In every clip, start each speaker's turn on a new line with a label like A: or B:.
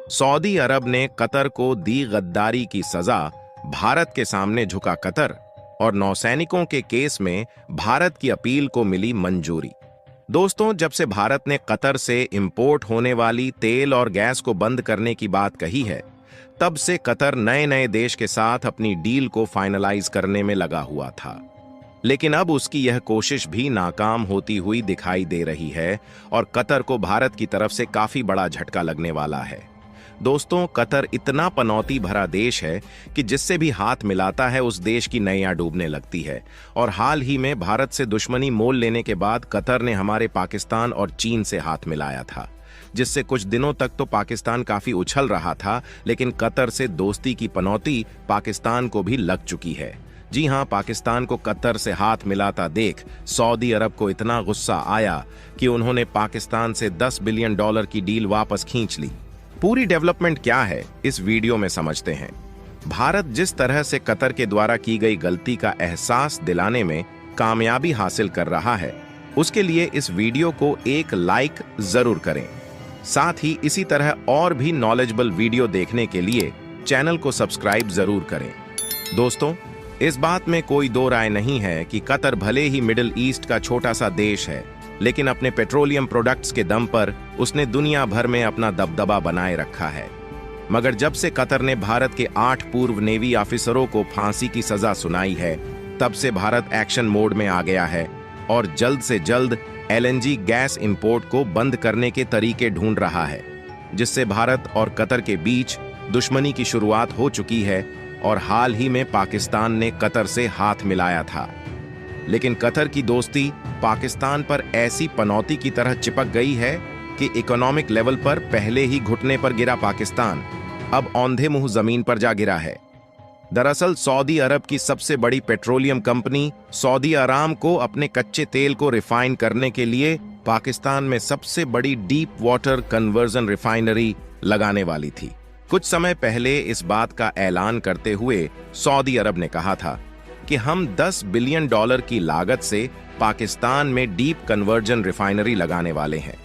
A: Saudi अरब ने Qatar को दी गद्दारी की सजा, भारत के सामने झुका कतर और नौसैनिकों के केस में भारत की अपील को मिली मंजूरी। दोस्तों, जब से भारत ने कतर से इंपोर्ट होने वाली तेल और गैस को बंद करने की बात कही है, तब से कतर नए नए देश के साथ अपनी डील को फाइनलाइज करने में लगा हुआ था। लेकिन अब उसकी यह कोशिश भी नाकाम होती हुई दिखाई दे रही है और कतर को भारत की तरफ से काफी बड़ा झटका लगने वाला है। दोस्तों, कतर इतना पनौती भरा देश है कि जिससे भी हाथ मिलाता है उस देश की नैया डूबने लगती है। और हाल ही में भारत से दुश्मनी मोल लेने के बाद कतर ने हमारे पाकिस्तान और चीन से हाथ मिलाया था, जिससे कुछ दिनों तक तो पाकिस्तान काफी उछल रहा था, लेकिन कतर से दोस्ती की पनौती पाकिस्तान को भी लग चुकी है। जी हां, पाकिस्तान को कतर से हाथ मिलाता देख सऊदी अरब को इतना गुस्सा आया कि उन्होंने पाकिस्तान से $10 बिलियन की डील वापस खींच ली। पूरी डेवलपमेंट क्या है, इस वीडियो में समझते हैं। भारत जिस तरह से कतर के द्वारा की गई गलती का एहसास दिलाने में कामयाबी हासिल कर रहा है, उसके लिए इस वीडियो को एक लाइक जरूर करें। साथ ही इसी तरह और भी नॉलेजेबल वीडियो देखने के लिए चैनल को सब्सक्राइब जरूर करें। दोस्तों, इस बात में कोई दो राय नहीं है कि कतर भले ही मिडिल ईस्ट का छोटा सा देश है, लेकिन अपने पेट्रोलियम प्रोडक्ट्स के दम पर उसने दुनिया भर में अपना दबदबा बनाए रखा है। मगर जब से कतर ने भारत के 8 पूर्व नेवी ऑफिसरों को फांसी की सजा सुनाई है, तब से भारत एक्शन मोड में आ गया है और जल्द से जल्द LNG गैस इंपोर्ट को बंद करने के तरीके ढूंढ रहा है, जिससे भारत और कतर के बीच दुश्मनी की शुरुआत हो चुकी है और हाल ही में पाकिस्तान ने कतर से हाथ मिलाया था। लेकिन कतर की दोस्ती पाकिस्तान पर ऐसी पनौती की तरह चिपक गई है कि इकोनॉमिक लेवल पर पहले ही घुटने पर गिरा पाकिस्तान अब औंधे मुंह जमीन पर जा गिरा है। दरअसल सऊदी अरब की सबसे बड़ी पेट्रोलियम कंपनी सऊदी अराम को अपने कच्चे तेल को रिफाइन करने के लिए पाकिस्तान में सबसे बड़ी डीप वाटर कन्वर्जन रिफाइनरी लगाने वाली थी। कुछ समय पहले इस बात का ऐलान करते हुए सऊदी अरब ने कहा था कि हम $10 बिलियन की लागत से पाकिस्तान में डीप कन्वर्जन रिफाइनरी लगाने वाले हैं,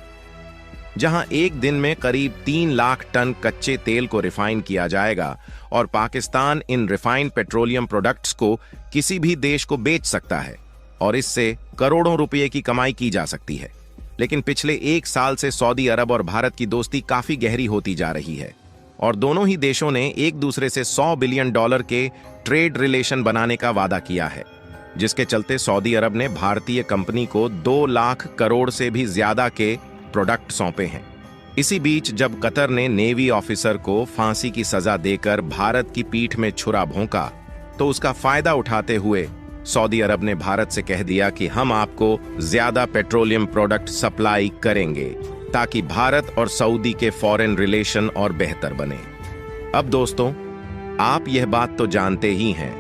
A: जहां एक दिन में करीब 3 लाख टन कच्चे तेल को रिफाइन किया जाएगा और पाकिस्तान इन रिफाइंड पेट्रोलियम प्रोडक्ट्स को किसी भी देश को बेच सकता है और इससे करोड़ों रुपए की कमाई की जा सकती है। लेकिन पिछले 1 साल से सऊदी अरब और भारत की दोस्ती काफी गहरी होती जा रही है और दोनों ही देशों ने एक दूसरे से $100 बिलियन के ट्रेड रिलेशन बनाने का वादा किया है, जिसके चलते सऊदी अरब ने भारतीय कंपनी को 2 लाख करोड़ से भी ज्यादा के प्रोडक्ट सौंपे हैं। इसी बीच जब कतर ने नेवी ऑफिसर को फांसी की सजा देकर भारत की पीठ में छुरा भोंका, तो उसका फायदा उठाते हुए सऊदी अरब ने भारत से कह दिया कि हम आपको ज्यादा पेट्रोलियम प्रोडक्ट सप्लाई करेंगे ताकि भारत और सऊदी के फॉरेन रिलेशन और बेहतर बने। अब दोस्तों, आप यह बात तो जानते ही हैं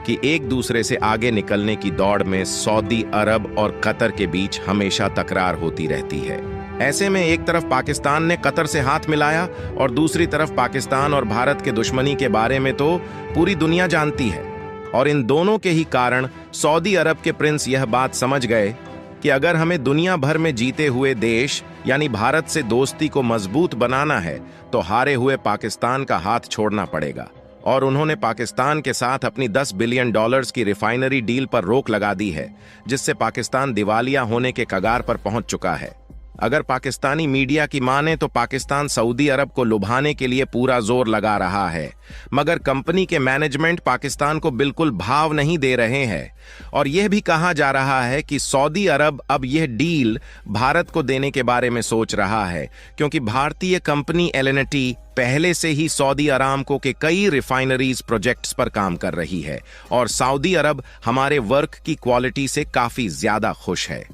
A: कि एक दूसरे से आगे निकलने की दौड़ में सऊदी अरब और कतर के बीच हमेशा तकरार होती रहती है। ऐसे में एक तरफ पाकिस्तान ने कतर से हाथ मिलाया और दूसरी तरफ पाकिस्तान और भारत के दुश्मनी के बारे में तो पूरी दुनिया जानती है। और इन दोनों के ही कारण सऊदी अरब के प्रिंस यह बात समझ गए कि अगर हमें दुनिया भर में जीते हुए देश यानी भारत से दोस्ती को मजबूत बनाना है, तो हारे हुए पाकिस्तान का हाथ छोड़ना पड़ेगा। और उन्होंने पाकिस्तान के साथ अपनी $10 बिलियन की रिफाइनरी डील पर रोक लगा दी है, जिससे पाकिस्तान दिवालिया होने के कगार पर पहुंच चुका है। अगर पाकिस्तानी मीडिया की माने तो पाकिस्तान सऊदी अरब को लुभाने के लिए पूरा जोर लगा रहा है, मगर कंपनी के मैनेजमेंट पाकिस्तान को बिल्कुल भाव नहीं दे रहे हैं। और यह भी कहा जा रहा है कि सऊदी अरब अब यह डील भारत को देने के बारे में सोच रहा है, क्योंकि भारतीय कंपनी LNT पहले से ही सऊदी अरामको के कई रिफाइनरीज प्रोजेक्ट्स पर काम कर रही है और सऊदी अरब हमारे वर्क की क्वालिटी से काफी ज्यादा खुश है।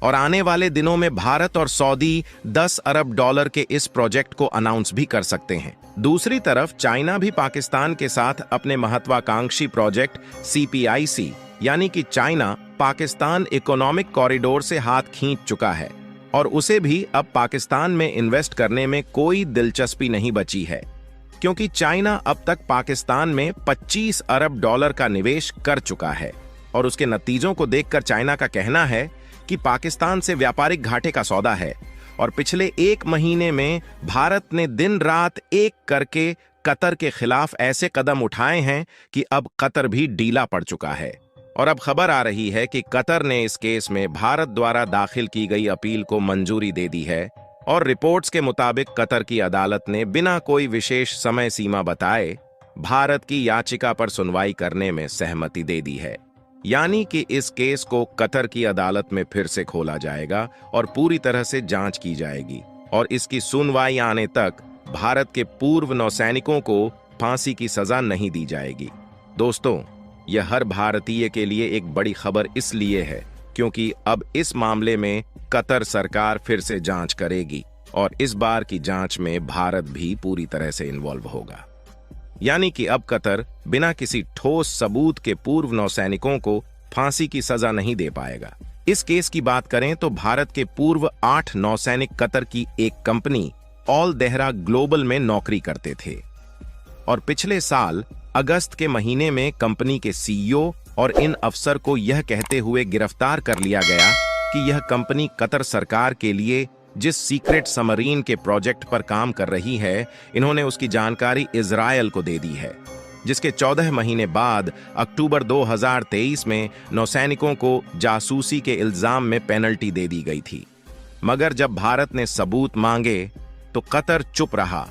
A: और आने वाले दिनों में भारत और सऊदी $10 अरब के इस प्रोजेक्ट को अनाउंस भी कर सकते हैं। दूसरी तरफ चाइना भी पाकिस्तान के साथ अपने महत्वाकांक्षी प्रोजेक्ट CPIC यानी कि चाइना पाकिस्तान इकोनॉमिक कॉरिडोर से हाथ खींच चुका है और उसे भी अब पाकिस्तान में इन्वेस्ट करने में कोई दिलचस्पी नहीं बची है, क्योंकि चाइना अब तक पाकिस्तान में $25 अरब का निवेश कर चुका है और उसके नतीजों को देखकर चाइना का कहना है कि पाकिस्तान से व्यापारिक घाटे का सौदा है और पिछले 1 महीने में भारत ने दिन रात एक करके कतर के खिलाफ ऐसे कदम उठाए हैं कि अब कतर भी ढीला पड़ चुका है। और अब खबर आ रही है कि कतर ने इस केस में भारत द्वारा दाखिल की गई अपील को मंजूरी दे दी है और रिपोर्ट्स के मुताबिक कतर की अदालत ने बिना कोई विशेष समय सीमा बताए भारत की याचिका पर सुनवाई करने में सहमति दे दी है। यानी कि इस केस को कतर की अदालत में फिर से खोला जाएगा और पूरी तरह से जांच की जाएगी और इसकी सुनवाई आने तक भारत के पूर्व नौसैनिकों को फांसी की सजा नहीं दी जाएगी। दोस्तों, यह हर भारतीय के लिए एक बड़ी खबर इसलिए है क्योंकि अब इस मामले में कतर सरकार फिर से जांच करेगी और इस बार की जांच में भारत भी पूरी तरह से इन्वॉल्व होगा। यानी कि अब कतर बिना किसी ठोस सबूत के पूर्व नौसैनिकों को फांसी की सजा नहीं दे पाएगा। इस केस की बात करें तो भारत के पूर्व 8 नौसैनिक कतर की एक कंपनी ऑल देहरा ग्लोबल में नौकरी करते थे और पिछले साल अगस्त के महीने में कंपनी के सीईओ और इन अफसर को यह कहते हुए गिरफ्तार कर लिया गया कि यह कंपनी कतर सरकार के लिए जिस सीक्रेट सबमरीन के प्रोजेक्ट पर काम कर रही है, इन्होंने उसकी जानकारी इजरायल को दे दी है, जिसके 14 महीने बाद अक्टूबर 2023 में नौसैनिकों को जासूसी के इल्जाम में पेनल्टी दे दी गई थी। मगर जब भारत ने सबूत मांगे तो कतर चुप रहा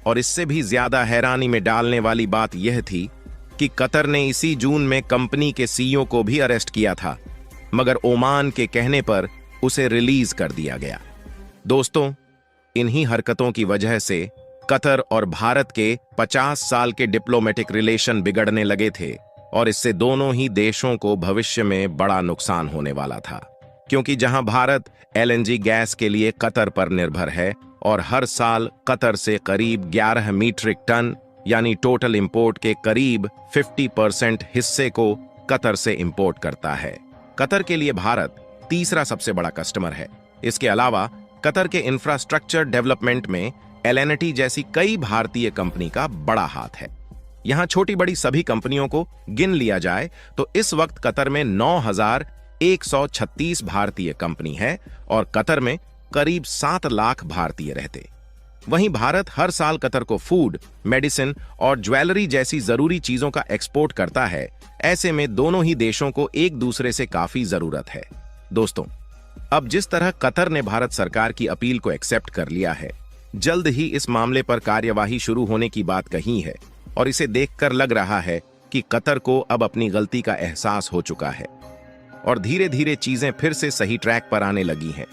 A: और इससे भी ज्यादा हैरानी में डालने वाली बात यह थी कि कतर ने इसी जून में कंपनी के सीईओ को भी अरेस्ट किया था, मगर ओमान के कहने पर उसे रिलीज कर दिया गया। दोस्तों, इन्हीं हरकतों की वजह से कतर और भारत के 50 साल के डिप्लोमेटिक रिलेशन बिगड़ने लगे थे और इससे दोनों ही देशों को भविष्य में बड़ा नुकसान होने वाला था, क्योंकि जहां भारत एलएनजी गैस के लिए कतर पर निर्भर है और हर साल कतर से करीब 11 मीट्रिक टन यानी टोटल इंपोर्ट के करीब 50% हिस्से को कतर से इंपोर्ट करता है। कतर के लिए भारत तीसरा सबसे बड़ा कस्टमर है। इसके अलावा कतर के इंफ्रास्ट्रक्चर डेवलपमेंट में एलएनटी जैसी कई भारतीय कंपनी का बड़ा हाथ है। यहां छोटी बड़ी सभी कंपनियों को गिन लिया जाए तो इस वक्त कतर में 9,136 भारतीय कंपनी है और कतर में करीब 7 लाख भारतीय रहते। वहीं भारत हर साल कतर को फूड, मेडिसिन और ज्वेलरी जैसी जरूरी चीजों का एक्सपोर्ट करता है। ऐसे में दोनों ही देशों को एक दूसरे से काफी जरूरत है। दोस्तों, अब जिस तरह कतर ने भारत सरकार की अपील को एक्सेप्ट कर लिया है, जल्द ही इस मामले पर कार्यवाही शुरू होने की बात कही है और इसे देखकर लग रहा है कि कतर को अब अपनी गलती का एहसास हो चुका है और धीरे धीरे चीजें फिर से सही ट्रैक पर आने लगी हैं।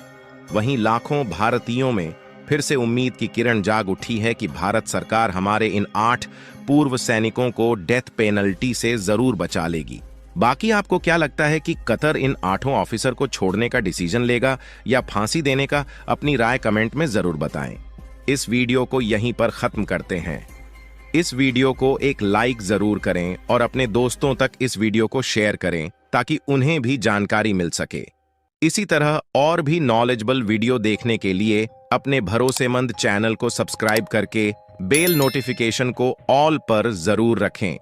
A: वहीं लाखों भारतीयों में फिर से उम्मीद की किरण जाग उठी है कि भारत सरकार हमारे इन 8 पूर्व सैनिकों को डेथ पेनल्टी से जरूर बचा लेगी। बाकी आपको क्या लगता है कि कतर इन 8 ऑफिसर को छोड़ने का डिसीजन लेगा या फांसी देने का? अपनी राय कमेंट में जरूर बताएं। इस वीडियो को यहीं पर खत्म करते हैं। इस वीडियो को एक लाइक जरूर करें और अपने दोस्तों तक इस वीडियो को शेयर करें ताकि उन्हें भी जानकारी मिल सके। इसी तरह और भी नॉलेजेबल वीडियो देखने के लिए अपने भरोसेमंद चैनल को सब्सक्राइब करके बेल नोटिफिकेशन को ऑल पर जरूर रखें।